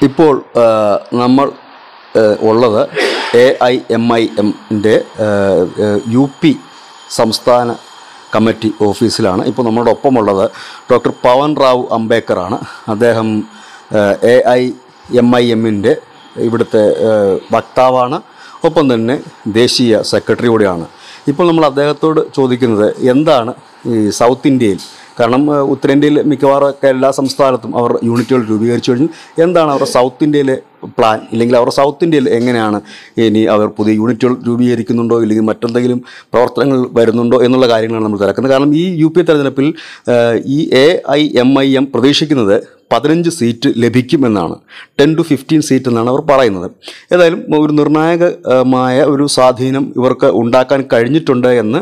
ഇപ്പോൾ നമ്മൾ ഉള്ളത് AIMIMൻ്റെ UP സംസ്ഥാന കമ്മിറ്റി ഓഫീസിലാണ്. ഇപ്പോൾ നമ്മുടെ ഒപ്പമുള്ളത് ഡോക്ടർ പവൻ റാവു അംബേദ്കറാണ്. അദ്ദേഹം AIMIMൻ്റെ ഇവിടുത്തെ വക്താവാണ്, ഒപ്പം തന്നെ ദേശീയ സെക്രട്ടറി കൂടിയാണ്. ഇപ്പോൾ നമ്മൾ അദ്ദേഹത്തോട് ചോദിക്കുന്നത് എന്താണ് ഈ സൗത്ത് ഇന്ത്യയിൽ, കാരണം ഉത്തരേന്ത്യയിൽ മിക്കവാറും എല്ലാ സംസ്ഥാനത്തും അവർ യൂണിറ്റുകൾ രൂപീകരിച്ചു കഴിഞ്ഞു, എന്താണ് അവരുടെ സൗത്ത് ഇന്ത്യയിലെ പ്ലാൻ, ഇല്ലെങ്കിൽ അവരുടെ സൗത്ത് ഇന്ത്യയിൽ എങ്ങനെയാണ് ഇനി അവർ പുതിയ യൂണിറ്റുകൾ രൂപീകരിക്കുന്നുണ്ടോ ഇല്ലെങ്കിൽ മറ്റെന്തെങ്കിലും പ്രവർത്തനങ്ങൾ വരുന്നുണ്ടോ എന്നുള്ള കാര്യങ്ങളാണ് നമ്മൾ തിരക്കുന്നത്. കാരണം ഈ UP തെരഞ്ഞെടുപ്പിൽ ഈ AIMIM പ്രതീക്ഷിക്കുന്നത് 15 സീറ്റ് ലഭിക്കുമെന്നാണ്, 10 to 15 സീറ്റ് എന്നാണ് അവർ പറയുന്നത്. ഏതായാലും ഒരു നിർണായകമായ ഒരു സ്വാധീനം ഇവർക്ക് ഉണ്ടാക്കാൻ കഴിഞ്ഞിട്ടുണ്ട് എന്ന്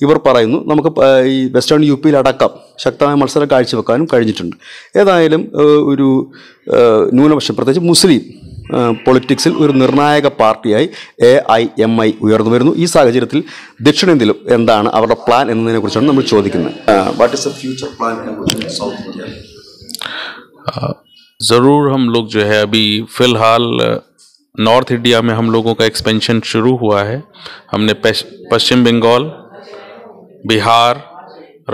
ഇവർ പറയുന്നു. നമുക്ക് ഈ വെസ്റ്റേൺ UPയിലടക്കം ശക്തമായ മത്സരം കാഴ്ചവെക്കാനും കഴിഞ്ഞിട്ടുണ്ട്. ഏതായാലും ഒരു ന്യൂനപക്ഷം, പ്രത്യേകിച്ച് മുസ്ലിം പൊളിറ്റിക്സിൽ ഒരു നിർണായക പാർട്ടിയായി AIMI ഉയർന്നു വരുന്നു. ഈ സാഹചര്യത്തിൽ ദക്ഷിണേന്ത്യയിലും എന്താണ് അവരുടെ പ്ലാൻ എന്നതിനെ കുറിച്ചാണ് നമ്മൾ ചോദിക്കുന്നത്. What is the future plan in south India? ज़रूर हम लोग जो है अभी फ़िलहाल नॉर्थ इंडिया में हम लोगों का एक्सपेंशन शुरू हुआ है. हमने पश्चिम बंगाल, बिहार,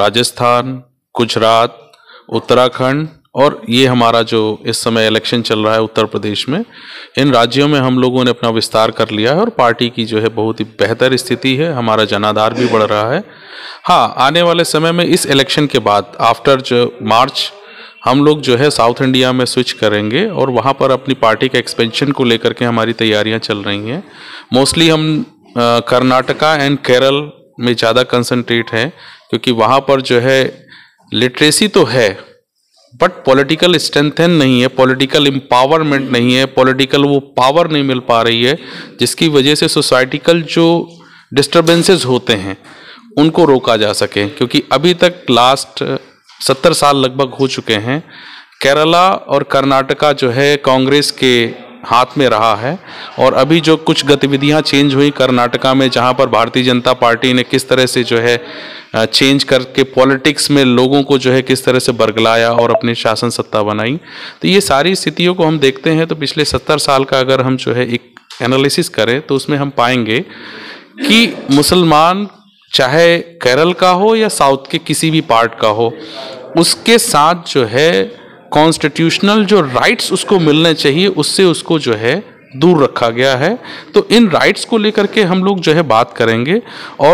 राजस्थान, गुजरात, उत्तराखंड और ये हमारा जो इस समय इलेक्शन चल रहा है उत्तर प्रदेश में, इन राज्यों में हम लोगों ने अपना विस्तार कर लिया है और पार्टी की जो है बहुत ही बेहतर स्थिति है. हमारा जनाधार भी बढ़ रहा है. हाँ, आने वाले समय में इस इलेक्शन के बाद आफ्टर जो मार्च हम लोग जो है साउथ इंडिया में स्विच करेंगे और वहाँ पर अपनी पार्टी के एक्सपेंशन को लेकर के हमारी तैयारियाँ चल रही हैं. मोस्टली हम कर्नाटका एंड केरल में ज़्यादा कंसंट्रेट हैं, क्योंकि वहाँ पर जो है लिटरेसी तो है बट पॉलिटिकल स्ट्रेंथन नहीं है, पॉलिटिकल एम्पावरमेंट नहीं है, पॉलिटिकल वो पावर नहीं मिल पा रही है, जिसकी वजह से सोसाइटिकल जो डिस्टर्बेंसेस होते हैं उनको रोका जा सके. क्योंकि अभी तक लास्ट 70 साल लगभग हो चुके हैं केरला और कर्नाटका जो है कांग्रेस के हाथ में रहा है. और अभी जो कुछ गतिविधियां चेंज हुई कर्नाटका में, जहां पर भारतीय जनता पार्टी ने किस तरह से जो है चेंज करके पॉलिटिक्स में लोगों को जो है किस तरह से बरगलाया और अपनी शासन सत्ता बनाई, तो ये सारी स्थितियों को हम देखते हैं. तो पिछले 70 साल का अगर हम जो है एक एनालिसिस करें तो उसमें हम पाएंगे कि मुसलमान चाहे केरल का हो या साउथ के किसी भी पार्ट का हो, उसके साथ जो है कॉन्स्टिट्यूशनल जो राइट्स उसको मिलने चाहिए उससे उसको जो है दूर रखा गया है. तो इन राइट्स को लेकर के हम लोग जो है बात करेंगे. और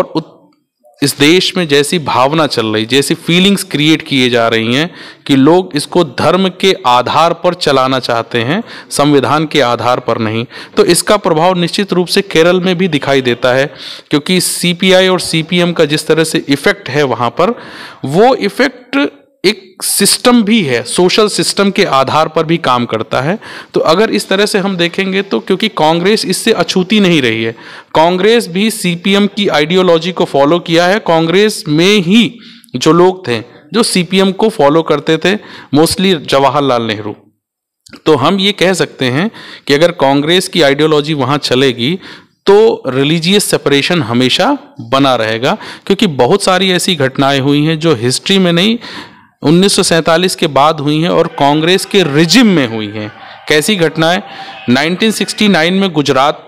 इस देश में जैसी भावना चल रही, जैसी फीलिंग्स क्रिएट किए जा रही हैं कि लोग इसको धर्म के आधार पर चलाना चाहते हैं, संविधान के आधार पर नहीं, तो इसका प्रभाव निश्चित रूप से केरल में भी दिखाई देता है. क्योंकि CPI और CPM का जिस तरह से इफेक्ट है वहाँ पर, वो इफेक्ट एक सिस्टम भी है, सोशल सिस्टम के आधार पर भी काम करता है. तो अगर इस तरह से हम देखेंगे तो क्योंकि कांग्रेस इससे अछूती नहीं रही है, कांग्रेस भी CPM की आइडियोलॉजी को फॉलो किया है. कांग्रेस में ही जो लोग थे जो CPM को फॉलो करते थे, मोस्टली जवाहरलाल नेहरू. तो हम ये कह सकते हैं कि अगर कांग्रेस की आइडियोलॉजी वहाँ चलेगी तो रिलीजियस सेपरेशन हमेशा बना रहेगा. क्योंकि बहुत सारी ऐसी घटनाएं हुई हैं जो हिस्ट्री में नहीं, 1947 के बाद हुई हैं और कांग्रेस के रिजिम में हुई हैं. कैसी घटनाएं? 1969 में गुजरात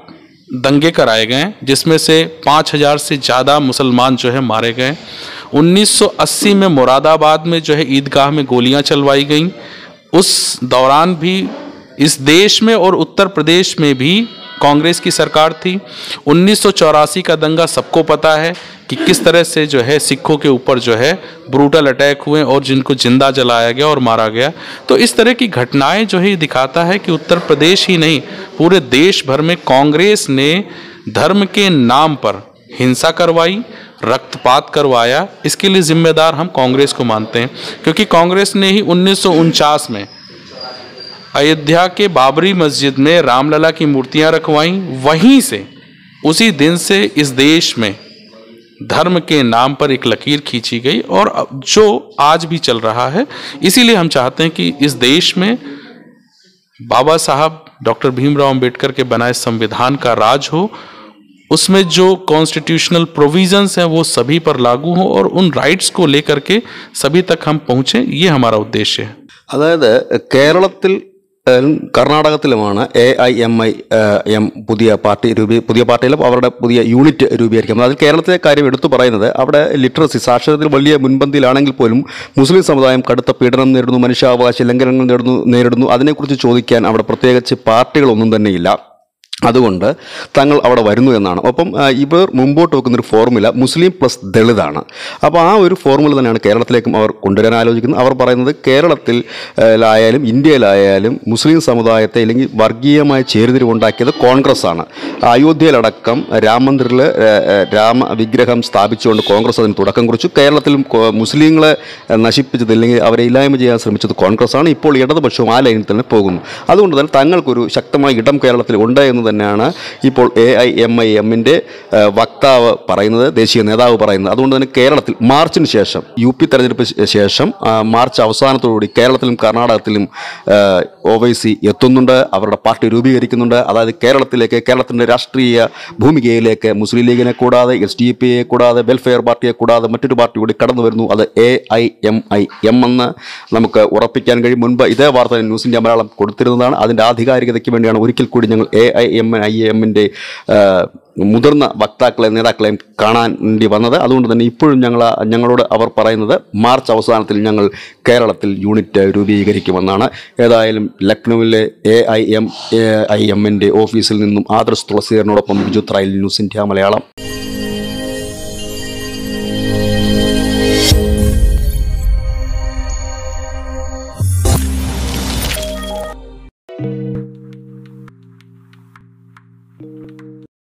दंगे कराए गए जिसमें से 5000 से ज़्यादा मुसलमान जो है मारे गए. 1980 में मुरादाबाद में जो है ईदगाह में गोलियां चलवाई गईं. उस दौरान भी इस देश में और उत्तर प्रदेश में भी कांग्रेस की सरकार थी. 1984 का दंगा सबको पता है कि किस तरह से जो है सिखों के ऊपर जो है ब्रूटल अटैक हुए और जिनको जिंदा जलाया गया और मारा गया. तो इस तरह की घटनाएं जो है दिखाता है कि उत्तर प्रदेश ही नहीं, पूरे देश भर में कांग्रेस ने धर्म के नाम पर हिंसा करवाई, रक्तपात करवाया. इसके लिए जिम्मेदार हम कांग्रेस को मानते हैं. क्योंकि कांग्रेस ने ही 1949 में अयोध्या के बाबरी मस्जिद में रामलला की मूर्तियां रखवाई. वहीं से उसी दिन से इस देश में धर्म के नाम पर एक लकीर खींची गई और जो आज भी चल रहा है. इसीलिए हम चाहते हैं कि इस देश में बाबा साहब डॉक्टर भीमराव अंबेडकर के बनाए संविधान का राज हो, उसमें जो कॉन्स्टिट्यूशनल प्रोविजंस हैं वो सभी पर लागू हो और उन राइट्स को लेकर के सभी तक हम पहुँचें, ये हमारा उद्देश्य है. അതായത് കേരളത്തിൽ കർണാടകത്തിലുമാണ് AIMIM പുതിയ പാർട്ടിയിൽ അവരുടെ പുതിയ യൂണിറ്റ് രൂപീകരിക്കുന്നത്. അതിൽ കേരളത്തിലെ കാര്യം എടുത്തു പറയുന്നത് അവിടെ ലിറ്ററസി സാക്ഷരതയിൽ വലിയ മുൻപന്തിയിലാണെങ്കിൽ പോലും മുസ്ലിം സമുദായം കടുത്ത പീഡനം നേരിടുന്നു, മനുഷ്യാവകാശ ലംഘനങ്ങൾ നേരിടുന്നു. അതിനെക്കുറിച്ച് ചോദിക്കാൻ അവിടെ പ്രത്യേകിച്ച് പാർട്ടികളൊന്നും തന്നെയില്ല. അതുകൊണ്ട് തങ്ങൾ അവിടെ വരുന്നു എന്നാണ്. ഒപ്പം ഇവർ മുമ്പോട്ട് വെക്കുന്നൊരു ഫോർമുല മുസ്ലിം പ്ലസ് ദളിതാണ്. അപ്പോൾ ആ ഒരു ഫോർമുല തന്നെയാണ് കേരളത്തിലേക്കും അവർ കൊണ്ടുവരാൻ ആലോചിക്കുന്നത്. അവർ പറയുന്നത് കേരളത്തിലായാലും ഇന്ത്യയിലായാലും മുസ്ലിം സമുദായത്തെ അല്ലെങ്കിൽ വർഗീയമായ ചേരിതിരിവുണ്ടാക്കിയത് കോൺഗ്രസ് ആണ്. അയോധ്യയിലടക്കം രാമമന്ദിറിൽ രാമവിഗ്രഹം സ്ഥാപിച്ചുകൊണ്ട് കോൺഗ്രസ് അതിന് തുടക്കം കുറിച്ചു. കേരളത്തിലും മുസ്ലിങ്ങളെ നശിപ്പിച്ചത് അല്ലെങ്കിൽ അവരെ ഇല്ലായ്മ ചെയ്യാൻ ശ്രമിച്ചത് കോൺഗ്രസ് ആണ്. ഇപ്പോൾ ഇടതുപക്ഷവും ആ ലൈനിൽ തന്നെ പോകുന്നു. അതുകൊണ്ട് തന്നെ തങ്ങൾക്കൊരു ശക്തമായ ഇടം കേരളത്തിൽ ഉണ്ട് എന്ന് തന്നെയാണ് ഇപ്പോൾ AIMIMന്റെ വക്താവ് പറയുന്നത്, ദേശീയ നേതാവ് പറയുന്നത്. അതുകൊണ്ട് തന്നെ കേരളത്തിൽ മാർച്ചിന് ശേഷം UP തെരഞ്ഞെടുപ്പിന് ശേഷം മാർച്ച് അവസാനത്തോടുകൂടി കേരളത്തിലും കർണാടകത്തിലും OWC എത്തുന്നുണ്ട്. അവരുടെ പാർട്ടി രൂപീകരിക്കുന്നുണ്ട്. അതായത് കേരളത്തിൻ്റെ രാഷ്ട്രീയ ഭൂമികയിലേക്ക് മുസ്ലിം ലീഗിനെ കൂടാതെ SDPയെ കൂടാതെ വെൽഫെയർ പാർട്ടിയെ കൂടാതെ മറ്റൊരു പാർട്ടി കൂടി കടന്നു വരുന്നു. അത് AIMIM എന്ന് നമുക്ക് ഉറപ്പിക്കാൻ കഴിയും. മുൻപ് ഇതേ വാർത്ത ന്യൂസ് ഇന്ത്യ മലയാളം കൊടുത്തിരുന്നതാണ്. അതിൻ്റെ ആധികാരികതയ്ക്ക് വേണ്ടിയാണ് ഒരിക്കൽ കൂടി ഞങ്ങൾ AIMIMന്റെ മുതിർന്ന നേതാക്കളെയും കാണാൻ വേണ്ടി വന്നത്. അതുകൊണ്ട് തന്നെ ഇപ്പോഴും ഞങ്ങളോട് അവർ പറയുന്നത് മാർച്ച് അവസാനത്തിൽ ഞങ്ങൾ കേരളത്തിൽ യൂണിറ്റ് രൂപീകരിക്കുമെന്നാണ്. ഏതായാലും ലക്നൌവിലെ AIMIMന്റെ ഓഫീസിൽ നിന്നും ആദർശ് തുളസീധരനോടൊപ്പം ബിജു ത്രൈൽ, ന്യൂസ് ഇന്ത്യ മലയാളം.